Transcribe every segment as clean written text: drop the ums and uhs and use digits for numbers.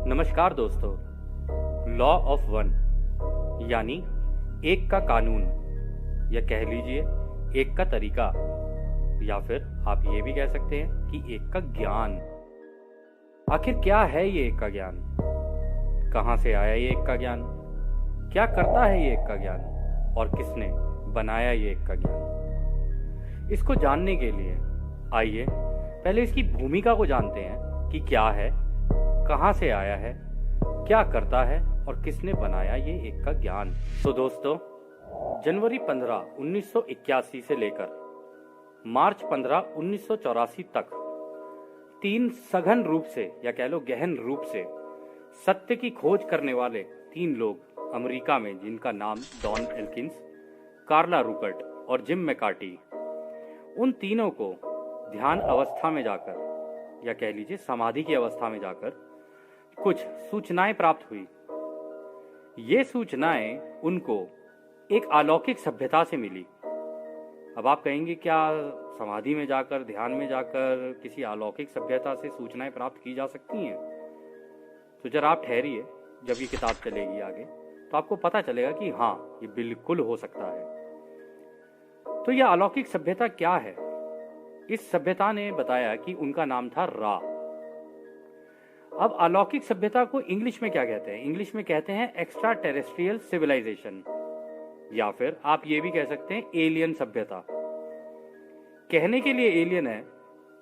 नमस्कार दोस्तों। Law of one यानी एक का कानून, या कह लीजिए एक का तरीका, या फिर आप ये भी कह सकते हैं कि एक का ज्ञान। आखिर क्या है ये एक का ज्ञान? कहाँ से आया ये एक का ज्ञान? क्या करता है ये एक का ज्ञान? और किसने बनाया ये एक का ज्ञान? इसको जानने के लिए आइए पहले इसकी भूमिका को जानते हैं कि क्या है, कहां से आया है, क्या करता है और किसने बनाया ये एक का ज्ञान। तो दोस्तों, जनवरी 15, 1981 से लेकर मार्च 15, 1984 तक तीन सघन रूप से या कह लो गहन रूप से सत्य की खोज करने वाले तीन लोग अमेरिका में, जिनका नाम डॉन एल्किंस, कार्ला रुपर्ट और जिम मैकार्टी, उन तीनों को ध्यान अवस्था में जाकर या कह लीजिए समाधि की अवस्था में जाकर कुछ सूचनाएं प्राप्त हुई। ये सूचनाएं उनको एक अलौकिक सभ्यता से मिली। अब आप कहेंगे, क्या समाधि में जाकर, ध्यान में जाकर किसी अलौकिक सभ्यता से सूचनाएं प्राप्त की जा सकती हैं? तो जरा आप ठहरिए, जब ये किताब चलेगी आगे तो आपको पता चलेगा कि हाँ, ये बिल्कुल हो सकता है। तो यह अलौकिक सभ्यता क्या है? इस सभ्यता ने बताया कि उनका नाम था रा। अब अलौकिक सभ्यता को इंग्लिश में क्या कहते हैं? इंग्लिश में कहते हैं एक्स्ट्रा टेरेस्ट्रियल सिविलाइजेशन, या फिर आप ये भी कह सकते हैं एलियन सभ्यता। कहने के लिए एलियन है,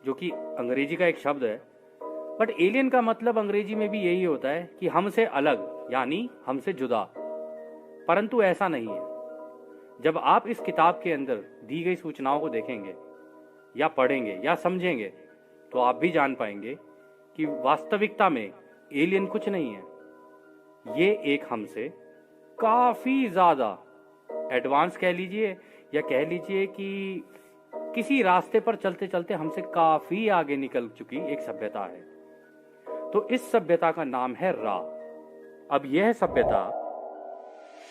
जो कि अंग्रेजी का एक शब्द है, बट एलियन का मतलब अंग्रेजी में भी यही होता है कि हमसे अलग, यानी हमसे जुदा। परंतु ऐसा नहीं है। जब आप इस किताब के अंदर दी गई सूचनाओं को देखेंगे या पढ़ेंगे या समझेंगे तो आप भी जान पाएंगे कि वास्तविकता में एलियन कुछ नहीं है। ये एक हमसे काफी ज्यादा एडवांस कह लीजिए, या कह लीजिए कि किसी रास्ते पर चलते चलते हमसे काफी आगे निकल चुकी एक सभ्यता है। तो इस सभ्यता का नाम है रा। अब यह सभ्यता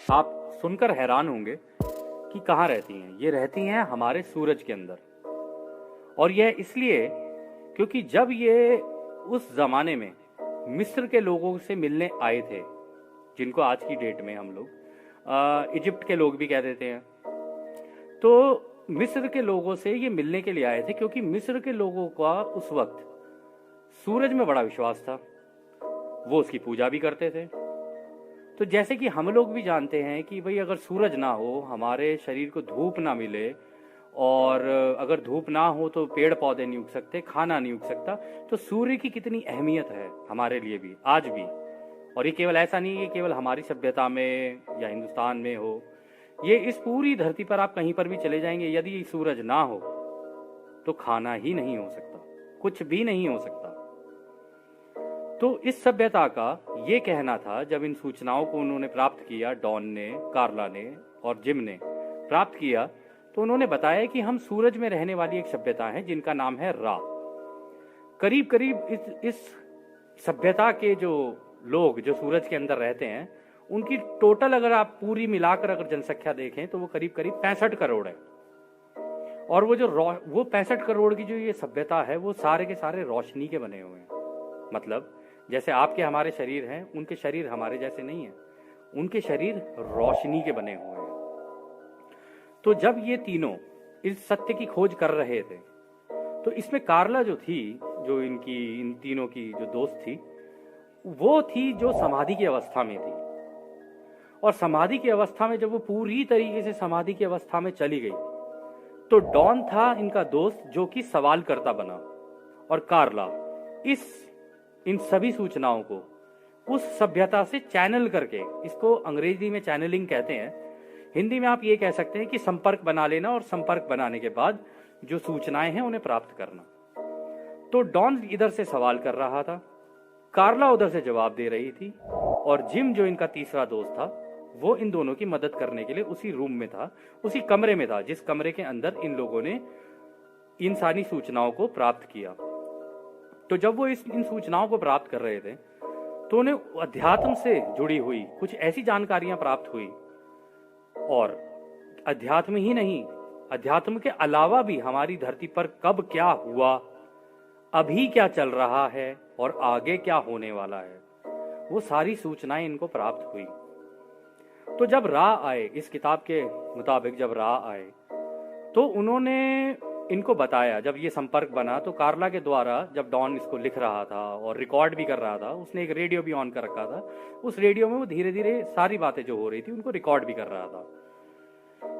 आप सुनकर हैरान होंगे कि कहाँ रहती हैं। ये रहती हैं हमारे सूरज के अंदर, और यह इसलिए क्योंकि जब ये उस जमाने में मिस्र के लोगों से मिलने आए थे, जिनको आज की डेट में हम लोग इजिप्ट के लोग भी कह देते हैं, तो मिस्र के लोगों से ये मिलने के लिए आए थे क्योंकि मिस्र के लोगों का उस वक्त सूरज में बड़ा विश्वास था। वो उसकी पूजा भी करते थे। तो जैसे कि हम लोग भी जानते हैं कि भाई, अगर सूरज ना हो, हमारे शरीर को धूप ना मिले, और अगर धूप ना हो तो पेड़ पौधे नहीं उग सकते, खाना नहीं उग सकता। तो सूर्य की कितनी अहमियत है हमारे लिए भी, आज भी। और ये केवल ऐसा नहीं है कि केवल हमारी सभ्यता में या हिंदुस्तान में हो, ये इस पूरी धरती पर आप कहीं पर भी चले जाएंगे, यदि सूरज ना हो तो खाना ही नहीं हो सकता, कुछ भी नहीं हो सकता। तो इस सभ्यता का ये कहना था, जब इन सूचनाओं को उन्होंने प्राप्त किया, डॉन ने, कार्ला ने और जिम ने प्राप्त किया, तो उन्होंने बताया कि हम सूरज में रहने वाली एक सभ्यता है जिनका नाम है रा। करीब करीब इस सभ्यता के जो लोग जो सूरज के अंदर रहते हैं, उनकी टोटल अगर आप पूरी मिलाकर अगर जनसंख्या देखें तो वो करीब करीब 65 करोड़ है। और वो 65 करोड़ की जो ये सभ्यता है, वो सारे के सारे रोशनी के बने हुए हैं। मतलब जैसे आपके हमारे शरीर हैं, उनके शरीर हमारे जैसे नहीं है, उनके शरीर रोशनी के बने हुए हैं। तो जब ये तीनों इस सत्य की खोज कर रहे थे, तो इसमें कार्ला जो थी, जो इन तीनों की जो दोस्त थी, वो थी जो समाधि की अवस्था में थी। और समाधि की अवस्था में जब वो पूरी तरीके से समाधि की अवस्था में चली गई, तो डॉन था इनका दोस्त, जो कि सवाल करता बना, और कार्ला इन सभी सूचनाओं को उस सभ्यता से चैनल करके, इसको अंग्रेजी में चैनलिंग कहते हैं, हिंदी में आप ये कह सकते हैं कि संपर्क बना लेना, और संपर्क बनाने के बाद जो सूचनाएं हैं उन्हें प्राप्त करना। तो डॉन इधर से सवाल कर रहा था, कार्ला उधर से जवाब दे रही थी, और जिम जो इनका तीसरा दोस्त था, वो इन दोनों की मदद करने के लिए उसी रूम में था, उसी कमरे में था, जिस कमरे के अंदर इन लोगों ने इन सारी सूचनाओं को प्राप्त किया। तो जब वो इन सूचनाओं को प्राप्त कर रहे थे, तो उन्हें अध्यात्म से जुड़ी हुई कुछ ऐसी जानकारियां प्राप्त हुई, और अध्यात्म ही नहीं, अध्यात्म के अलावा भी हमारी धरती पर कब क्या हुआ, अभी क्या चल रहा है और आगे क्या होने वाला है, वो सारी सूचनाएं इनको प्राप्त हुई। तो जब रा आए, इस किताब के मुताबिक जब रा आए तो उन्होंने इनको बताया, जब ये संपर्क बना तो कार्ला के द्वारा जब डॉन इसको लिख रहा था और रिकॉर्ड भी कर रहा था, उसने एक रेडियो भी ऑन कर रखा था, उस रेडियो में वो धीरे धीरे सारी बातें जो हो रही थी उनको रिकॉर्ड भी कर रहा था।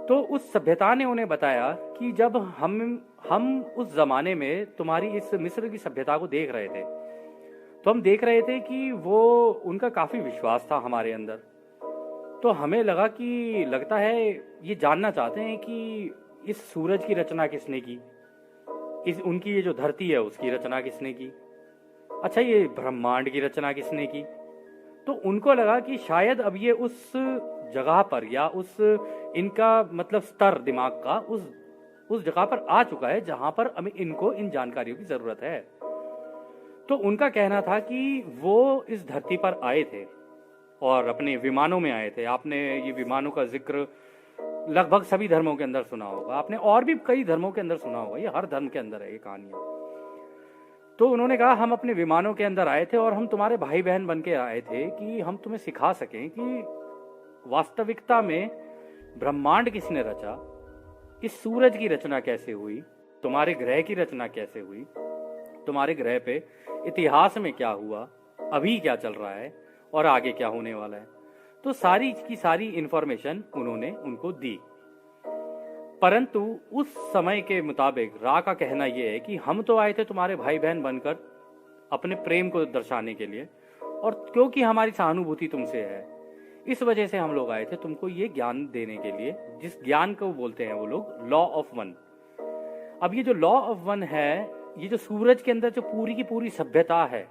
तो उस सभ्यता ने उन्हें बताया कि जब हम उस जमाने में तुम्हारी इस मिस्र की सभ्यता को देख रहे थे तो हम देख रहे थे कि वो उनका काफी विश्वास था हमारे अंदर। तो हमें लगा कि लगता है ये जानना चाहते हैं कि इस सूरज की रचना किसने की, इस उनकी ये जो धरती है उसकी रचना किसने की, अच्छा ये ब्रह्मांड की रचना किसने की। तो उनको लगा कि शायद अब ये उस जगह पर या उस इनका मतलब स्तर दिमाग का उस जगह पर आ चुका है जहां पर हमें इनको इन जानकारियों की जरूरत है। तो उनका कहना था कि वो इस धरती पर आए थे और अपने विमानों में आए थे। आपने ये विमानों का जिक्र लगभग सभी धर्मों के अंदर सुना होगा, आपने और भी कई धर्मों के अंदर सुना होगा, ये हर धर्म के अंदर है ये कहानियां। तो उन्होंने कहा हम अपने विमानों के अंदर आए थे और हम तुम्हारे भाई बहन बन के आए थे कि हम तुम्हें सिखा सकें कि वास्तविकता में ब्रह्मांड किसने रचा, इस सूरज की रचना कैसे हुई, तुम्हारे ग्रह की रचना कैसे हुई, तुम्हारे ग्रह पे इतिहास में क्या हुआ, अभी क्या चल रहा है और आगे क्या होने वाला है। तो सारी की सारी इंफॉर्मेशन उन्होंने उनको दी। परंतु उस समय के मुताबिक रा का कहना यह है कि हम तो आए थे तुम्हारे भाई बहन बनकर अपने प्रेम को दर्शाने के लिए, और क्योंकि हमारी सहानुभूति तुमसे है इस वजह से हम लोग आए थे तुमको ये ज्ञान देने के लिए, जिस ज्ञान को बोलते हैं वो लोग लॉ ऑफ वन। अब ये जो लॉ ऑफ वन है, ये जो सूरज के अंदर जो पूरी की पूरी सभ्यता है,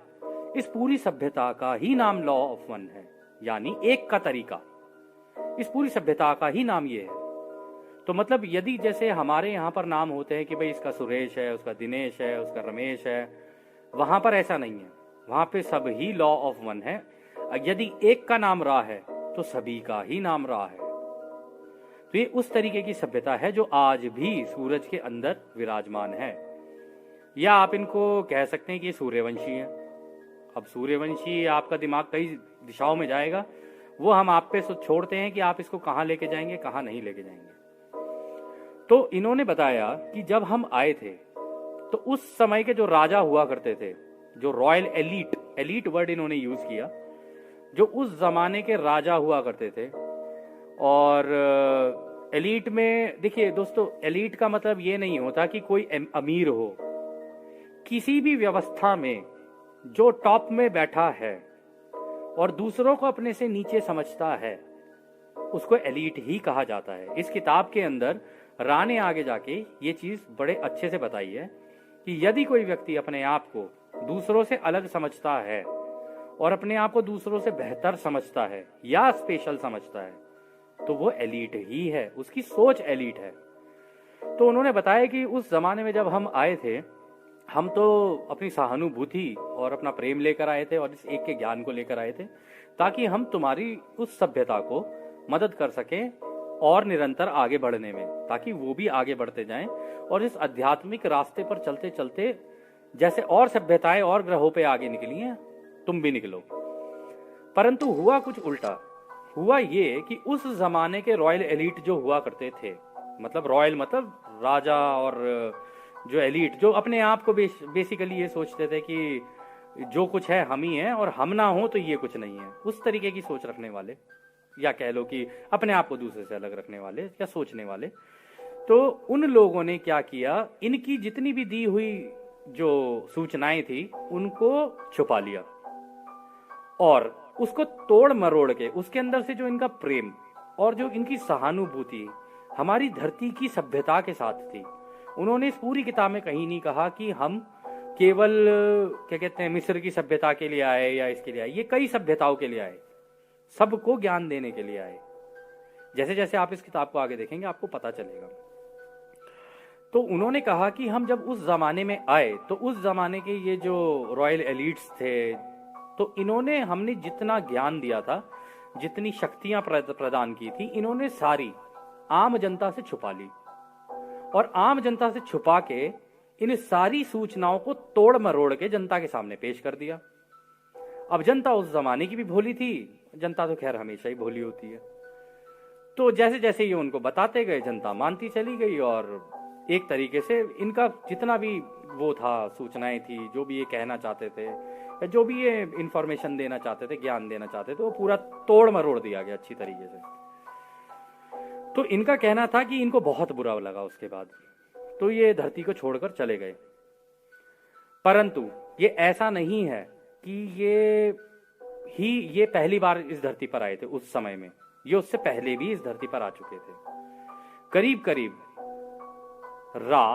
इस पूरी सभ्यता का ही नाम लॉ ऑफ वन है, यानी एक का तरीका। इस पूरी सभ्यता का ही नाम ये है। तो मतलब यदि जैसे हमारे यहाँ पर नाम होते हैं कि भाई इसका सुरेश है, उसका दिनेश है, उसका रमेश है, वहां पर ऐसा नहीं है, वहां पे सब ही लॉ ऑफ वन है। यदि एक का नाम रा है तो सभी का ही नाम रा है। तो ये उस तरीके की सभ्यता है जो आज भी सूरज के अंदर विराजमान है, या आप इनको कह सकते हैं कि ये सूर्यवंशी है। अब सूर्यवंशी आपका दिमाग कई दिशाओं में जाएगा, वो हम आप पे छोड़ते हैं कि आप इसको कहां लेके जाएंगे कहां नहीं लेके जाएंगे। तो इन्होंने बताया कि जब हम आए थे तो उस समय के जो राजा हुआ करते थे, जो रॉयल एलीट वर्ड इन्होंने यूज किया, जो उस जमाने के राजा हुआ करते थे। और एलीट में देखिए दोस्तों, एलीट का मतलब ये नहीं होता कि कोई अमीर हो। किसी भी व्यवस्था में जो टॉप में बैठा है और दूसरों को अपने से नीचे समझता है, उसको एलीट ही कहा जाता है। इस किताब के अंदर रा ने आगे जाके ये चीज बड़े अच्छे से बताई है कि यदि कोई व्यक्ति अपने आप को दूसरों से अलग समझता है और अपने आप को दूसरों से बेहतर समझता है या स्पेशल समझता है, तो वो एलीट ही है, उसकी सोच एलीट है। तो उन्होंने बताया कि उस जमाने में जब हम आए थे, हम तो अपनी सहानुभूति और अपना प्रेम लेकर आए थे और इस एक के ज्ञान को लेकर आए थे, ताकि हम तुम्हारी उस सभ्यता को मदद कर सकें और निरंतर आगे बढ़ने में, ताकि वो भी आगे बढ़ते जाएं और इस आध्यात्मिक रास्ते पर चलते चलते जैसे और सभ्यताएं और ग्रहों पे आगे निकली हैं, तुम भी निकलो। परंतु हुआ कुछ उल्टा। हुआ ये कि उस जमाने के रॉयल एलीट जो हुआ करते थे, मतलब रॉयल मतलब राजा, और जो एलीट जो अपने आप को बेसिकली ये सोचते थे कि जो कुछ है हम ही हैं और हम ना हो तो ये कुछ नहीं है, उस तरीके की सोच रखने वाले, या कह लो कि अपने आप को दूसरे से अलग रखने वाले या सोचने वाले। तो उन लोगों ने क्या किया, इनकी जितनी भी दी हुई जो सूचनाएं थी उनको छुपा लिया और उसको तोड़ मरोड़ के उसके अंदर से जो इनका प्रेम और जो इनकी सहानुभूति हमारी धरती की सभ्यता के साथ थी, उन्होंने इस पूरी किताब में कहीं नहीं कहा कि हम केवल क्या कहते हैं मिस्र की सभ्यता के लिए आए या इसके लिए आए। ये कई सभ्यताओं के लिए आए, सबको ज्ञान देने के लिए आए। जैसे जैसे आप इस किताब को आगे देखेंगे आपको पता चलेगा। तो उन्होंने कहा कि हम जब उस जमाने में आए तो उस जमाने के ये जो रॉयल एलीट्स थे, तो इन्होंने हमने जितना ज्ञान दिया था, जितनी शक्तियां प्रदान की थी, इन्होंने सारी आम जनता से छुपा ली और आम जनता से छुपा के इन सारी सूचनाओं को तोड़ मरोड़ के जनता के सामने पेश कर दिया। अब जनता उस जमाने की भी भोली थी, जनता तो खैर हमेशा ही भोली होती है। तो जैसे जैसे ये उनको बताते गए जनता मानती चली गई, और एक तरीके से इनका जितना भी वो था, सूचनाएं थी, जो भी ये कहना चाहते थे या जो भी ये इंफॉर्मेशन देना चाहते थे, ज्ञान देना चाहते थे, वो पूरा तोड़ मरोड़ दिया गया अच्छी तरीके से। तो इनका कहना था कि इनको बहुत बुरा लगा उसके बाद, तो ये धरती को छोड़कर चले गए। परंतु ये ऐसा नहीं है कि ये पहली बार इस धरती पर आए थे उस समय में, ये उससे पहले भी इस धरती पर आ चुके थे। करीब करीब रा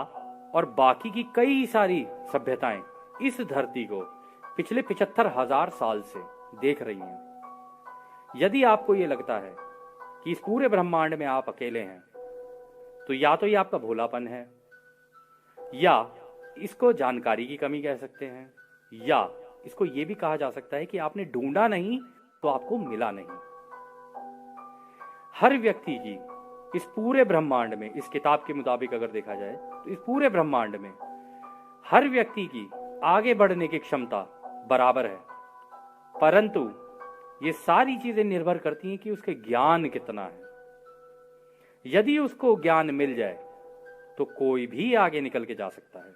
और बाकी की कई सारी सभ्यताएं इस धरती को पिछले 75,000 साल से देख रही हैं। यदि आपको ये लगता है कि इस पूरे ब्रह्मांड में आप अकेले हैं, तो या तो ये आपका भोलापन है, या इसको जानकारी की कमी कह सकते हैं, या इसको ये भी कहा जा सकता है कि आपने ढूंढा नहीं तो आपको मिला नहीं। हर व्यक्ति की इस पूरे ब्रह्मांड में, इस किताब के मुताबिक अगर देखा जाए तो इस पूरे ब्रह्मांड में हर व्यक्ति की आगे बढ़ने की क्षमता बराबर है, परंतु ये सारी चीजें निर्भर करती हैं कि उसके ज्ञान कितना है। यदि उसको ज्ञान मिल जाए तो कोई भी आगे निकल के जा सकता है,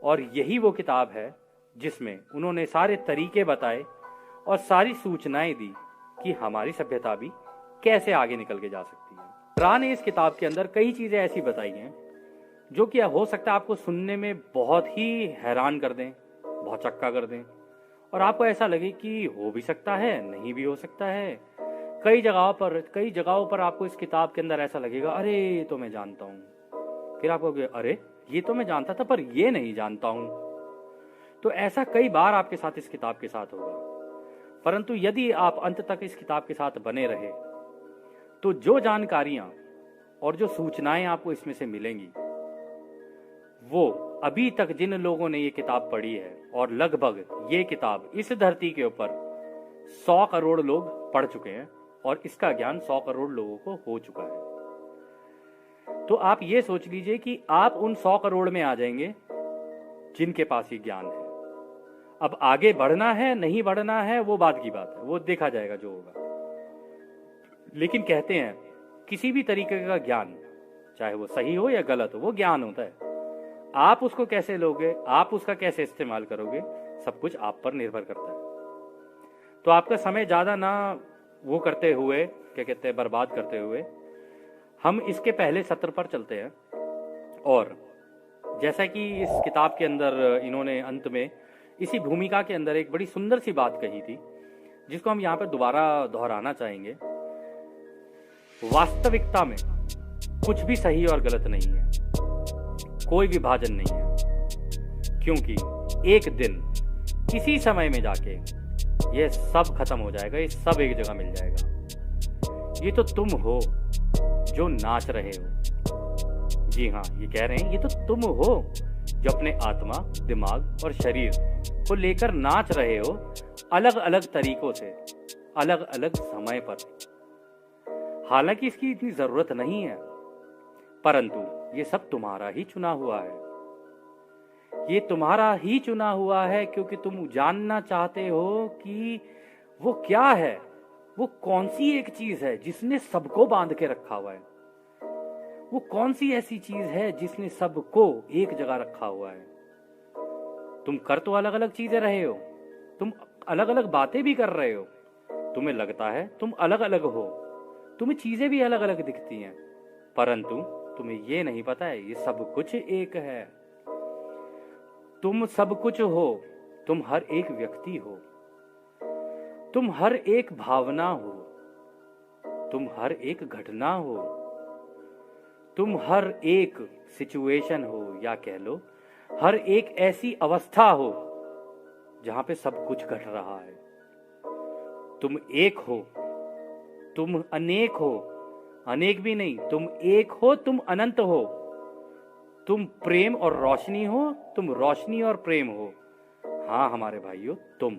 और यही वो किताब है जिसमें उन्होंने सारे तरीके बताए और सारी सूचनाएं दी कि हमारी सभ्यता भी कैसे आगे निकल के जा सकती है। रा ने इस किताब के अंदर कई चीजें ऐसी बताई हैं जो कि हो सकता है आपको सुनने में बहुत ही हैरान कर दें, बहुत चक्का कर दें, और आपको ऐसा लगे कि हो भी सकता है, नहीं भी हो सकता है। कई जगहों पर आपको इस किताब के अंदर ऐसा लगेगा, अरे ये तो मैं जानता हूं, फिर आपको अरे ये तो मैं जानता था पर ये नहीं जानता हूं। तो ऐसा कई बार आपके साथ इस किताब के साथ होगा, परंतु यदि आप अंत तक इस किताब के साथ बने रहे तो जो जानकारियां और जो सूचनाएं आपको इसमें से मिलेंगी, वो अभी तक जिन लोगों ने ये किताब पढ़ी है, और लगभग ये किताब इस धरती के ऊपर 100 करोड़ लोग पढ़ चुके हैं और इसका ज्ञान 100 करोड़ लोगों को हो चुका है। तो आप ये सोच लीजिए कि आप उन 100 करोड़ में आ जाएंगे जिनके पास ये ज्ञान है। अब आगे बढ़ना है नहीं बढ़ना है वो बात की बात है, वो देखा जाएगा जो होगा। लेकिन कहते हैं किसी भी तरीके का ज्ञान, चाहे वो सही हो या गलत हो, वो ज्ञान होता है। आप उसको कैसे लोगे, आप उसका कैसे इस्तेमाल करोगे, सब कुछ आप पर निर्भर करता है। तो आपका समय ज्यादा ना वो करते हुए, क्या कहते हैं, बर्बाद करते हुए, हम इसके पहले सत्र पर चलते हैं। और जैसा कि इस किताब के अंदर इन्होंने अंत में इसी भूमिका के अंदर एक बड़ी सुंदर सी बात कही थी, जिसको हम यहाँ पर दोबारा दोहराना चाहेंगे। वास्तविकता में कुछ भी सही और गलत नहीं है, कोई विभाजन नहीं है, क्योंकि एक दिन किसी समय में जाके ये सब खत्म हो जाएगा, ये सब एक जगह मिल जाएगा। ये तो तुम हो जो नाच रहे हो, जी हाँ, ये कह रहे हैं ये तो तुम हो जो अपने आत्मा, दिमाग और शरीर को लेकर नाच रहे हो, अलग अलग तरीकों से, अलग अलग समय पर। हालांकि इसकी इतनी जरूरत नहीं है, परंतु ये सब तुम्हारा ही चुना हुआ है। ये तुम्हारा ही चुना हुआ है क्योंकि तुम जानना चाहते हो कि वो क्या है, वो कौन सी एक चीज है जिसने सबको बांध के रखा हुआ है, वो कौन सी ऐसी चीज है जिसने सबको एक जगह रखा हुआ है। तुम कर तो अलग अलग चीजें रहे हो, तुम अलग अलग बातें भी कर रहे हो, तुम्हें लगता है तुम अलग अलग हो, तुम्हें चीजें भी अलग अलग दिखती हैं, परंतु तुम्हें ये नहीं पता है ये सब कुछ एक है। तुम सब कुछ हो, तुम हर एक व्यक्ति हो, तुम हर एक भावना हो, तुम हर एक घटना हो, तुम हर एक सिचुएशन हो, या कह लो हर एक ऐसी अवस्था हो जहां पे सब कुछ घट रहा है। तुम एक हो, तुम अनेक हो, अनेक भी नहीं, तुम एक हो, तुम अनंत हो, तुम प्रेम और रोशनी हो, तुम रोशनी और प्रेम हो। हाँ हमारे भाइयों, तुम,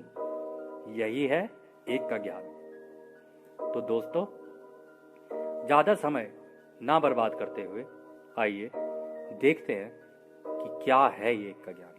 यही है एक का ज्ञान। तो दोस्तों, ज्यादा समय ना बर्बाद करते हुए आइए देखते हैं कि क्या है ये एक का ज्ञान।